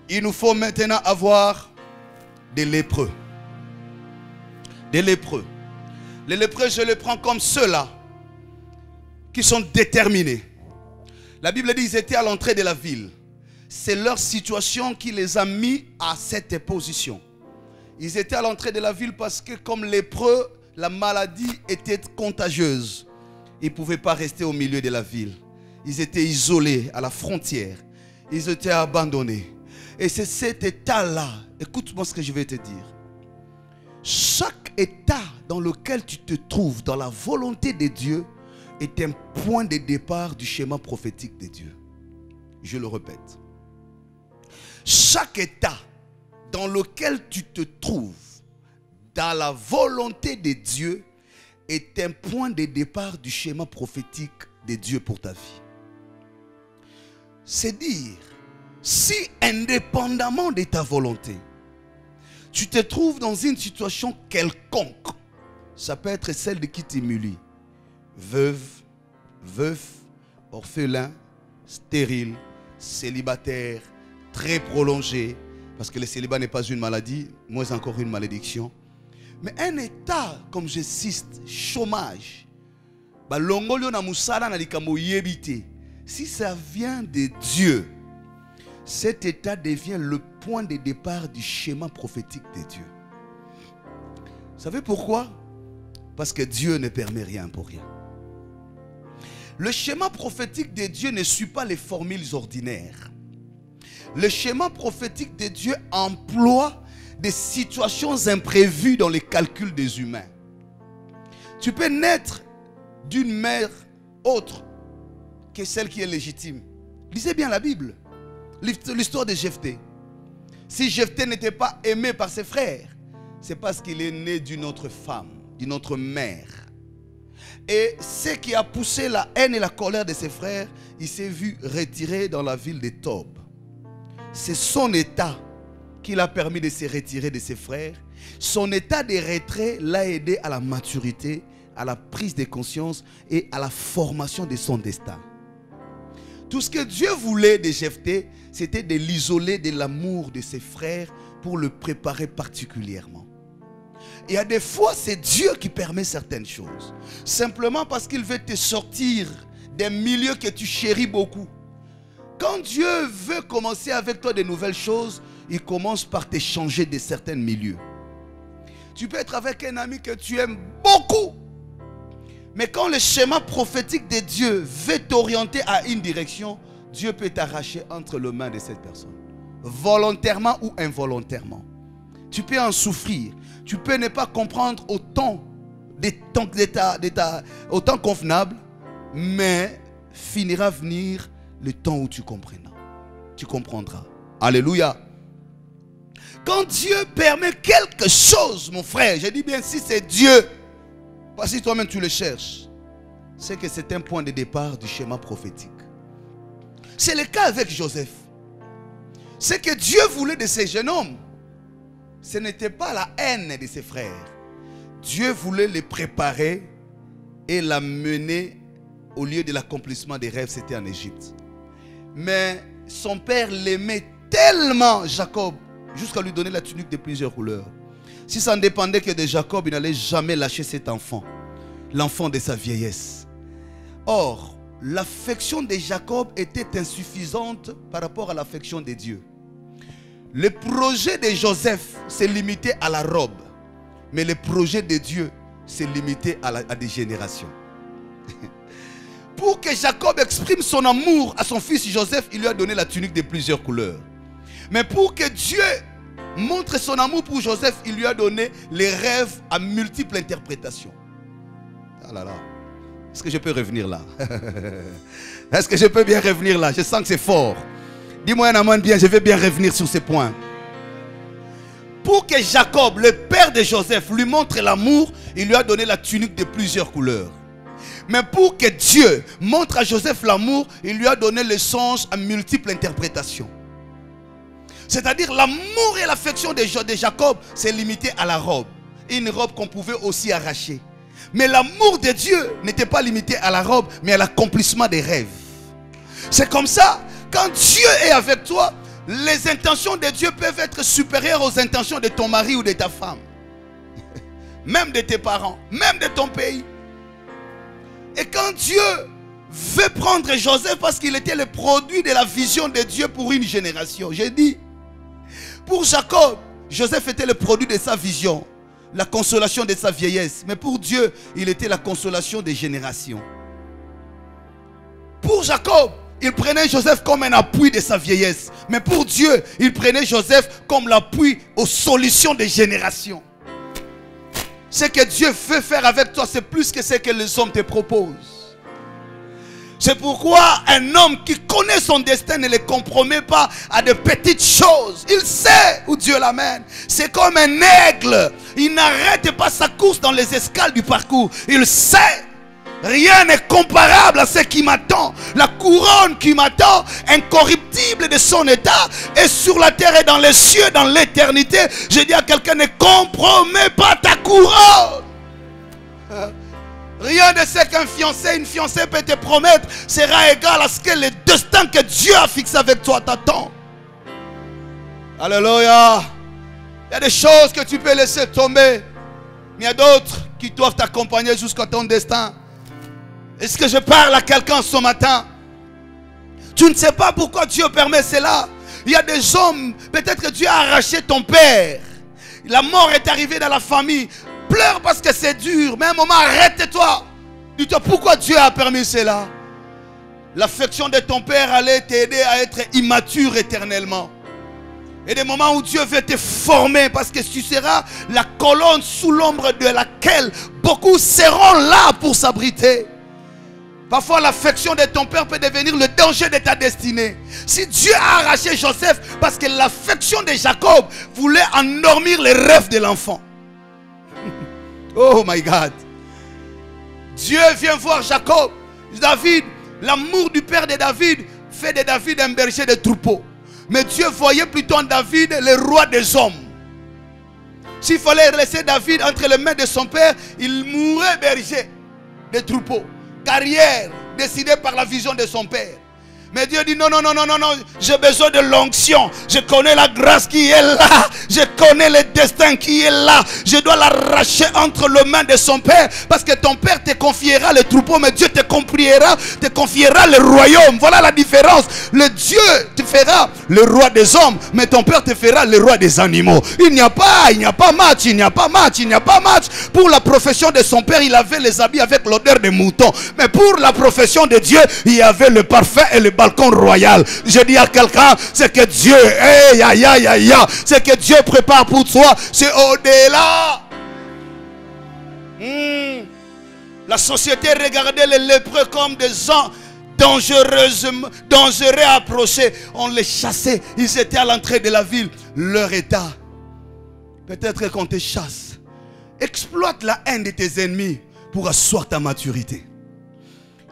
il nous faut maintenant avoir des lépreux. Des lépreux. Les lépreux, je les prends comme ceux-là qui sont déterminés. La Bible dit qu'ils étaient à l'entrée de la ville. C'est leur situation qui les a mis à cette position. Ils étaient à l'entrée de la ville parce que comme lépreux, la maladie était contagieuse. Ils ne pouvaient pas rester au milieu de la ville. Ils étaient isolés à la frontière. Ils étaient abandonnés. Et c'est cet état-là. Écoute-moi ce que je vais te dire. Chaque état dans lequel tu te trouves dans la volonté de Dieu est un point de départ du schéma prophétique de Dieu. Je le répète. Chaque état dans lequel tu te trouves dans la volonté de Dieu est un point de départ du schéma prophétique de Dieu pour ta vie. C'est dire, si indépendamment de ta volonté, tu te trouves dans une situation quelconque, ça peut être celle de qui t'émulie, veuve, veuf, orphelin, stérile, célibataire, très prolongé, parce que le célibat n'est pas une maladie, moins encore une malédiction. Mais un état, comme j'insiste, chômage, si ça vient de Dieu, cet état devient le point de départ du schéma prophétique de Dieu. Vous savez pourquoi? Parce que Dieu ne permet rien pour rien. Le schéma prophétique de Dieu ne suit pas les formules ordinaires. Le schéma prophétique de Dieu emploie des situations imprévues dans les calculs des humains. Tu peux naître d'une mère autre que celle qui est légitime. Lisez bien la Bible. L'histoire de Jephthé. Si Jephthé n'était pas aimé par ses frères, c'est parce qu'il est né d'une autre femme, d'une autre mère. Et ce qui a poussé la haine et la colère de ses frères, il s'est vu retiré dans la ville de Tob. C'est son état qui l'a permis de se retirer de ses frères. Son état de retrait l'a aidé à la maturité, à la prise de conscience et à la formation de son destin. Tout ce que Dieu voulait de Jephthé, c'était de l'isoler de l'amour de ses frères pour le préparer particulièrement. Il y a des fois, c'est Dieu qui permet certaines choses. Simplement parce qu'il veut te sortir des milieux que tu chéris beaucoup. Quand Dieu veut commencer avec toi de nouvelles choses, il commence par te changer de certains milieux. Tu peux être avec un ami que tu aimes beaucoup. Mais quand le schéma prophétique de Dieu veut t'orienter à une direction, Dieu peut t'arracher entre les mains de cette personne. Volontairement ou involontairement. Tu peux en souffrir. Tu peux ne pas comprendre au temps convenable, mais finira venir le temps où tu comprendras. Tu comprendras. Alléluia. Quand Dieu permet quelque chose, mon frère, je dis bien si c'est Dieu, pas si toi-même tu le cherches, c'est que c'est un point de départ du schéma prophétique. C'est le cas avec Joseph. Ce que Dieu voulait de ce jeune homme, ce n'était pas la haine de ses frères. Dieu voulait les préparer et l'amener au lieu de l'accomplissement des rêves, c'était en Égypte. Mais son père l'aimait tellement, Jacob, jusqu'à lui donner la tunique de plusieurs couleurs. Si ça ne dépendait que de Jacob, il n'allait jamais lâcher cet enfant, l'enfant de sa vieillesse. Or, l'affection de Jacob était insuffisante par rapport à l'affection de Dieu. Le projet de Joseph s'est limité à la robe, mais le projet de Dieu s'est limité à des générations. Pour que Jacob exprime son amour à son fils Joseph, il lui a donné la tunique de plusieurs couleurs. Mais pour que Dieu montre son amour pour Joseph, il lui a donné les rêves à multiples interprétations. Ah là là. Est-ce que je peux revenir là? Est-ce que je peux bien revenir là? Je sens que c'est fort. Dis-moi un amen bien, je vais bien revenir sur ces points. Pour que Jacob, le père de Joseph, lui montre l'amour, il lui a donné la tunique de plusieurs couleurs. Mais pour que Dieu montre à Joseph l'amour, il lui a donné le songe à multiples interprétations. C'est-à-dire l'amour et l'affection de Jacob s'est limité à la robe. Une robe qu'on pouvait aussi arracher. Mais l'amour de Dieu n'était pas limité à la robe, mais à l'accomplissement des rêves. C'est comme ça, quand Dieu est avec toi, les intentions de Dieu peuvent être supérieures aux intentions de ton mari ou de ta femme. Même de tes parents, même de ton pays. Et quand Dieu veut prendre Joseph parce qu'il était le produit de la vision de Dieu pour une génération. J'ai dit, pour Jacob, Joseph était le produit de sa vision, la consolation de sa vieillesse. Mais pour Dieu, il était la consolation des générations. Pour Jacob, il prenait Joseph comme un appui de sa vieillesse. Mais pour Dieu, il prenait Joseph comme l'appui aux solutions des générations. Ce que Dieu veut faire avec toi, c'est plus que ce que les hommes te proposent. C'est pourquoi un homme qui connaît son destin ne le compromet pas à de petites choses. Il sait où Dieu l'amène. C'est comme un aigle. Il n'arrête pas sa course dans les escales du parcours. Il sait. Rien n'est comparable à ce qui m'attend. La couronne qui m'attend, incorruptible de son état, est sur la terre et dans les cieux, dans l'éternité. Je dis à quelqu'un, ne compromets pas ta couronne. Rien de ce qu'un fiancé, une fiancée peut te promettre sera égal à ce que le destin que Dieu a fixé avec toi t'attend. Alléluia. Il y a des choses que tu peux laisser tomber, mais il y a d'autres qui doivent t'accompagner jusqu'à ton destin. Est-ce que je parle à quelqu'un ce matin? Tu ne sais pas pourquoi Dieu permet cela. Il y a des hommes, peut-être que Dieu a arraché ton père. La mort est arrivée dans la famille. Pleure parce que c'est dur. Mais à un moment, arrête-toi. Dis-toi, pourquoi Dieu a permis cela? L'affection de ton père allait t'aider à être immature éternellement. Et des moments où Dieu veut te former, parce que tu seras la colonne sous l'ombre de laquelle beaucoup seront là pour s'abriter. Parfois l'affection de ton père peut devenir le danger de ta destinée. Si Dieu a arraché Joseph, parce que l'affection de Jacob voulait endormir les rêves de l'enfant. Oh my God. Dieu vient voir Jacob. David, l'amour du père de David fait de David un berger de troupeaux. Mais Dieu voyait plutôt en David le roi des hommes. S'il fallait laisser David entre les mains de son père, il mourrait berger de troupeaux. Carrière décidée par la vision de son père. Mais Dieu dit non, non, non, non, non, non, j'ai besoin de l'onction. Je connais la grâce qui est là. Je connais le destin qui est là. Je dois l'arracher entre les mains de son père. Parce que ton père te confiera le troupeau, mais Dieu te confiera le royaume. Voilà la différence. Le Dieu te fera le roi des hommes, mais ton père te fera le roi des animaux. Il n'y a pas match, il n'y a pas match, il n'y a pas match. Pour la profession de son père, il avait les habits avec l'odeur des moutons. Mais pour la profession de Dieu, il y avait le parfum et le balcon royal. Je dis à quelqu'un, c'est que Dieu, c'est que Dieu prépare pour toi, c'est au-delà. La société regardait les lépreux comme des gens dangereux à approcher. On les chassait, ils étaient à l'entrée de la ville. Leur état, peut-être qu'on te chasse. Exploite la haine de tes ennemis pour asseoir ta maturité.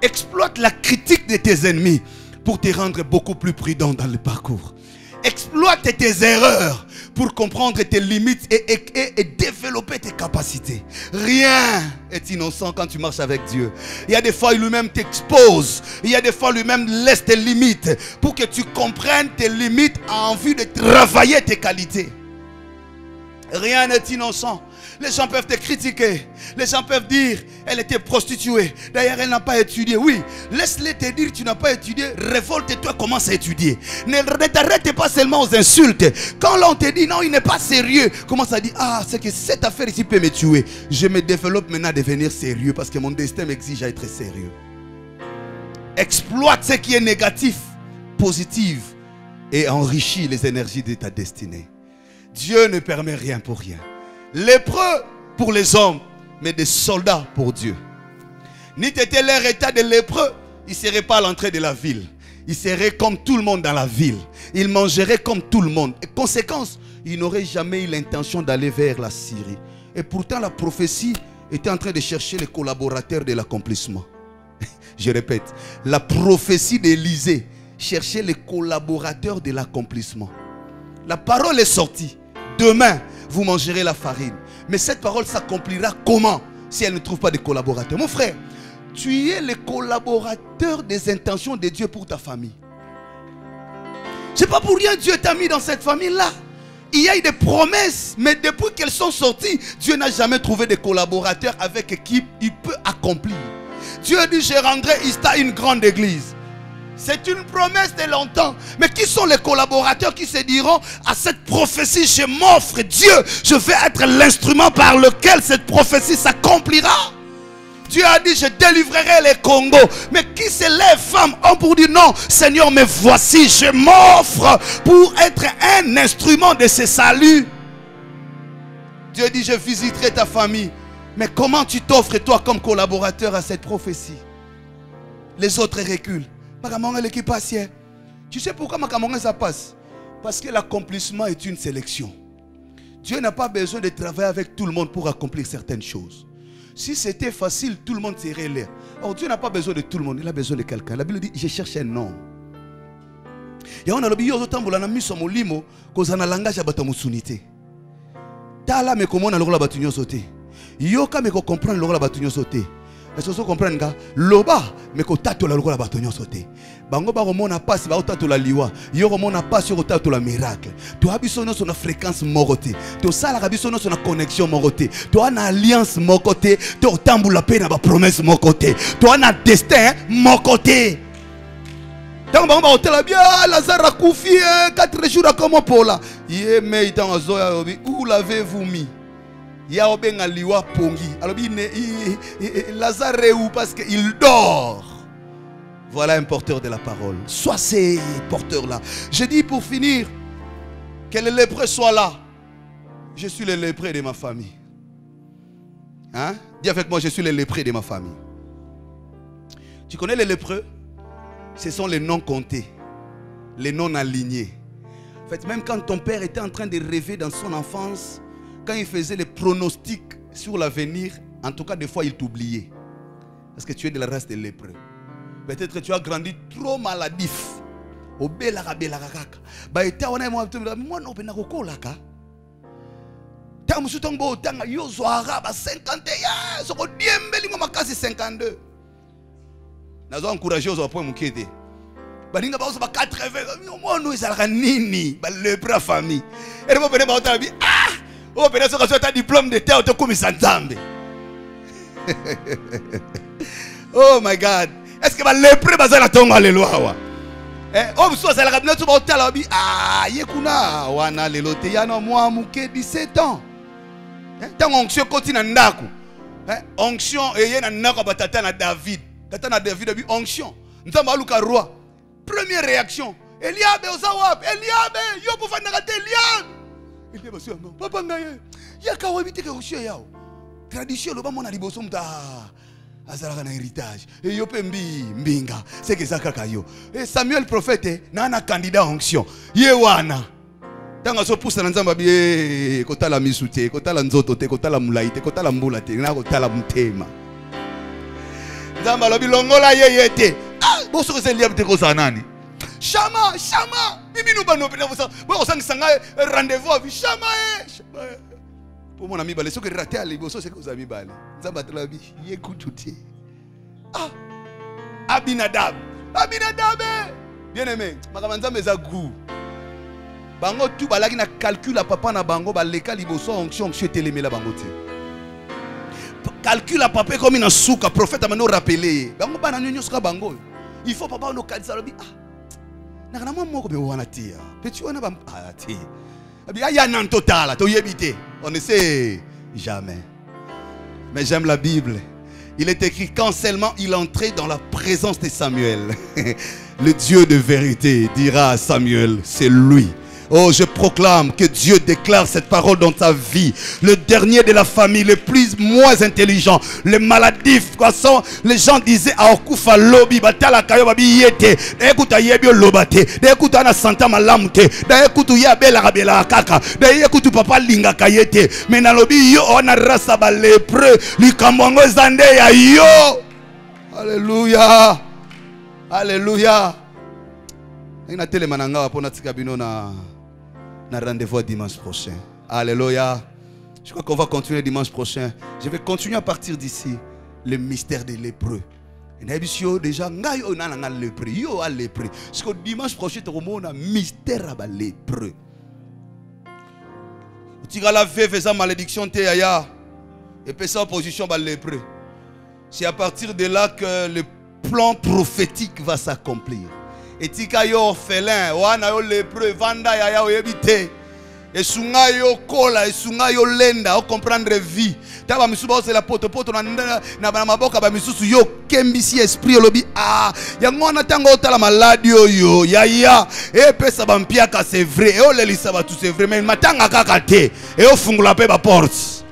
Exploite la critique de tes ennemis pour te rendre beaucoup plus prudent dans le parcours. Exploite tes erreurs pour comprendre tes limites et développer tes capacités. Rien est innocent quand tu marches avec Dieu. Il y a des fois lui-même t'expose. Il y a des fois lui-même laisse tes limites pour que tu comprennes tes limites en vue de travailler tes qualités. Rien n'est innocent. Les gens peuvent te critiquer. Les gens peuvent dire, elle était prostituée. D'ailleurs, elle n'a pas étudié. Oui, laisse-les te dire, tu n'as pas étudié. Révolte-toi, commence à étudier. Ne t'arrête pas seulement aux insultes. Quand l'on te dit, non, il n'est pas sérieux, commence à dire, ah, c'est que cette affaire ici peut me tuer. Je me développe maintenant à devenir sérieux parce que mon destin m'exige à être sérieux. Exploite ce qui est négatif, positif et enrichis les énergies de ta destinée. Dieu ne permet rien pour rien. Lépreux pour les hommes, mais des soldats pour Dieu. Ni t'étais leur état de lépreux, ils ne seraient pas à l'entrée de la ville. Ils seraient comme tout le monde dans la ville. Ils mangeraient comme tout le monde. Et conséquence, ils n'auraient jamais eu l'intention d'aller vers la Syrie. Et pourtant la prophétie était en train de chercher les collaborateurs de l'accomplissement. Je répète, la prophétie d'Élisée cherchait les collaborateurs de l'accomplissement. La parole est sortie. Demain, vous mangerez la farine. Mais cette parole s'accomplira comment si elle ne trouve pas de collaborateurs? Mon frère, tu es le collaborateur des intentions de Dieu pour ta famille. C'est pas pour rien que Dieu t'a mis dans cette famille-là. Il y a eu des promesses, mais depuis qu'elles sont sorties, Dieu n'a jamais trouvé de collaborateurs avec qui il peut accomplir. Dieu dit, je rendrai Ista une grande église. C'est une promesse de longtemps. Mais qui sont les collaborateurs qui se diront à cette prophétie, je m'offre Dieu, je vais être l'instrument par lequel cette prophétie s'accomplira. Dieu a dit, je délivrerai les Congo. Mais qui se lève, femmes, hommes, pour dire non, Seigneur, mais voici, je m'offre pour être un instrument de ce salut. Dieu dit, je visiterai ta famille. Mais comment tu t'offres toi comme collaborateur à cette prophétie? Les autres reculent. Tu sais pourquoi ça passe? Parce que l'accomplissement est une sélection. Dieu n'a pas besoin de travailler avec tout le monde pour accomplir certaines choses. Si c'était facile, tout le monde serait là. Or Dieu n'a pas besoin de tout le monde, il a besoin de quelqu'un. La Bible dit, je cherche un homme. Il y a un homme qui a un langage de tala me comment on a batunyo sauté. Yoka me comprendre l'ola batunyo sauté. Est-ce que vous comprenez? Loba me kotato la lola batunyo sauté. Bango ba romona passe ba otato la liwa. Yo romona passe yo otato la miracle. Tu habiso no sur fréquence moroté. Tu sala habiso no sur connexion moroté. Tu as une alliance mokoté. Tu tambula pe na ba promesse mokoté. Tu as un destin mokoté. Tant que on te l'a bien, Lazare a couffé 4 jours à comment pour là. Mais où l'avez-vous mis? Il y a un liwa pongi. Alors Lazare est où? Parce qu'il dort. Voilà un porteur de la parole. Sois ces porteurs-là. Je dis pour finir, que les lépreux soient là. Je suis le lépreux de ma famille. Hein? Dis avec moi, je suis le lépreux de ma famille. Tu connais les lépreux? Ce sont les non comptés, les non alignés. En fait, même quand ton père était en train de rêver dans son enfance, quand il faisait les pronostics sur l'avenir, en tout cas, des fois, il t'oubliait. Parce que tu es de la race des lépreux. Peut-être que tu as grandi trop maladif. Au belaka belaka kaka. Ba eta wana moi non pena kokolaka. Ta musutongo tanga yo zoara ba 51 soko diembeli ngoma kasi 52. Nazo encourager aux point mukete. Balinga ba oso ba 80 moi no ezalaka nini ba lepra famille. Et mo pena ba otabi ah o pena soko ta diplôme de terre to komisa nzambe. Oh my God. Est-ce que les lépreux bazala la tonga alléluia? Oh, so ça la rabine tu vas tala bi ah yekuna wana lelote yana moi muke 17 ans. Tant onction continue ndako. Onction eye na ndako batata na David. Tata na David bi onction. Nzamba luka roi. Première réaction, Eliabe osawap, Eliabe yo pour faire ngate Eliabe. Il dit monsieur papa ngaye. Yaka wabite ke onction yao. Tradition lo ba mona liboso mta. Azalaka na héritage et yo pembi mbinga c'est que ça kaka yo et Samuel prophète na na candidat onction ye wana tanga so pousse na nzamba bi kotala misute kotala nzoto te kotala mulaite kotala mbula te na kotala mtema nzamba lobi longola ye yete ah boso ko se liab te ko sanani chama mimi no bano pena bosa bo sanga rendez-vous avec chama pour mon ami balé ce que raté à liboso c'est que aux amis balé nzamba tlabi yekututi ah Abinadab bien aimé makamanza meza goût bango tout balaki na calcul à papa na bango baleka liboso onction telemela bango te calcul à papa comme une souka prophète amano rappeler bango bana nyonyo soka bango il faut papa no kalisa lobi ah na kana moko be wana tia petit wana ba ah tia il y a un total, on ne sait jamais. Mais j'aime la Bible. Il est écrit quand seulement il entrait dans la présence de Samuel. Le Dieu de vérité dira à Samuel, c'est lui. Oh, je proclame que Dieu déclare cette parole dans ta vie. Le dernier de la famille, le moins intelligent, le maladif. Les gens disaient à Okufa Lobi, Batala Kayo Babi Yete, Ekuta Yebio Lobate, Ekuta na Santa Malamte, Ekutu Yabela Rabela Kaka, Ekutu Papa Linga Kayete, Menalobi Yo, on a rasa ba lépreux, Likambango Zande ya Yo. Alléluia. Alléluia. Il y a télé mananga pour notre cabine na rendez-vous dimanche prochain. Alléluia. Je crois qu'on va continuer dimanche prochain. Je vais continuer à partir d'ici le mystère des lépreux. Déjà, ngayo na nga lépreux, yo a lépreux. Parce que dimanche prochain tu as un mystère à lépreux. Tu as la veuve sa malédiction te yaya et puis sa opposition ba lépreux. C'est à partir de là que le plan prophétique va s'accomplir. Et tika yo orphelin, wana yo lépreux, vanda ya ya oyebite. Et sunga yo kola, et sunga yo lenda, o comprendre vie. Taba misuba c'est la poto na maboka ba misusu yo kembisi esprit olobi ah yango na tango tala maladi yo ya et pesa ba mpiaka c'est vrai et o lelisa ba tout c'est vrai mais matanga kaka te et o fungula pe ba porte.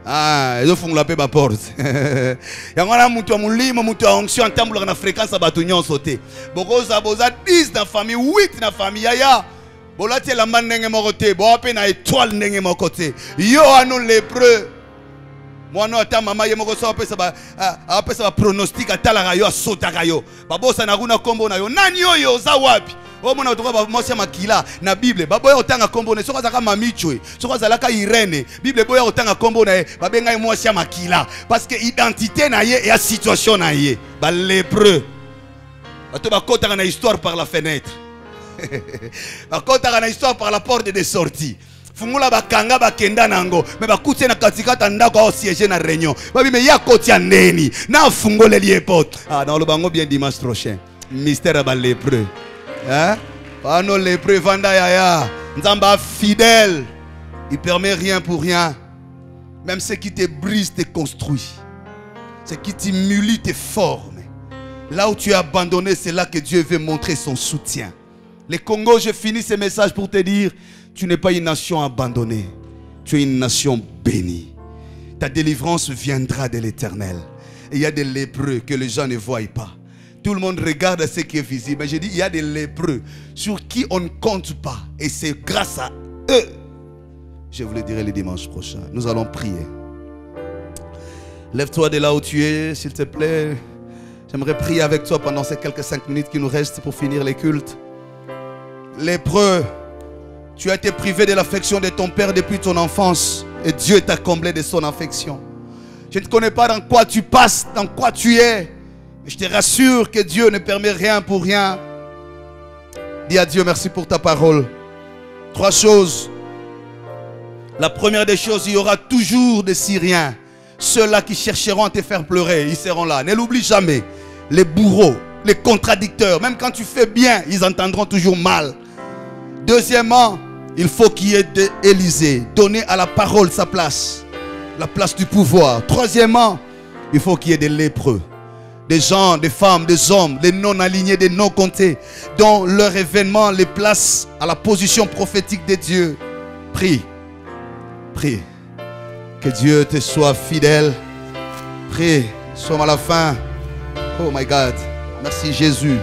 Ah, ils font la paix ma porte. Il y a un mutu mulimo mutu onction en termes de fréquence à batunyon sauté. Boko za boza 10 dans famille, 8 dans famille yaya. Bolati la man nenge mokote, bo ape na étoile nenge mokote. Yo anon lépreux. Moi non ta maman yemoko so ape ça ba pronostic atala rayo sota rayo. Babosa na runa kombo na yo. Nani yo za wapi? Oh mon autre mosia makila na Bible baboya otanga kombo ne soka zaka mamichwe soka zalaka Irene Bible boya otanga kombo na babenga mosia makila parce que identité na ye et la situation na ye ba lépreux bato bakota na histoire par la fenêtre bakota na histoire par la porte de sortie Fungola bakanga bakenda nango. Mais bakute na katikata ndako au siège na réunion. Babi mais ya koti ya ndeni. Na fungole li époque. Ah dans le bango bien dimanche prochain. Mystère ba lépreux. Hein? Pas nos lépreux vanda yaya. Nzamba fidèle. Il permet rien pour rien. Même ce qui te brise te construit. Ce qui t'humilie te forme. Là où tu es abandonné, c'est là que Dieu veut montrer son soutien. Le Congo, je finis ce message pour te dire, tu n'es pas une nation abandonnée. Tu es une nation bénie. Ta délivrance viendra de l'Éternel. Et il y a des lépreux que les gens ne voient pas. Tout le monde regarde ce qui est visible. Mais je dis, il y a des lépreux sur qui on ne compte pas. Et c'est grâce à eux. Je vous le dirai le dimanche prochain. Nous allons prier. Lève-toi de là où tu es, s'il te plaît. J'aimerais prier avec toi pendant ces quelques 5 minutes qui nous restent pour finir les cultes. Lépreux, tu as été privé de l'affection de ton père depuis ton enfance. Et Dieu t'a comblé de son affection. Je ne connais pas dans quoi tu passes, dans quoi tu es. Mais je te rassure que Dieu ne permet rien pour rien. Dis à Dieu merci pour ta parole. 3 choses. La première des choses, il y aura toujours des Syriens. Ceux-là qui chercheront à te faire pleurer, ils seront là. Ne l'oublie jamais. Les bourreaux, les contradicteurs, même quand tu fais bien, ils entendront toujours mal. Deuxièmement, il faut qu'il y ait d'Élysée. Donner à la parole sa place. La place du pouvoir. Troisièmement, il faut qu'il y ait des lépreux. Des gens, des femmes, des hommes, des non-alignés, des non-comptés, dont leur événement les place à la position prophétique de Dieu. Prie. Prie. Que Dieu te soit fidèle. Prie. Nous sommes à la fin. Oh my God. Merci Jésus.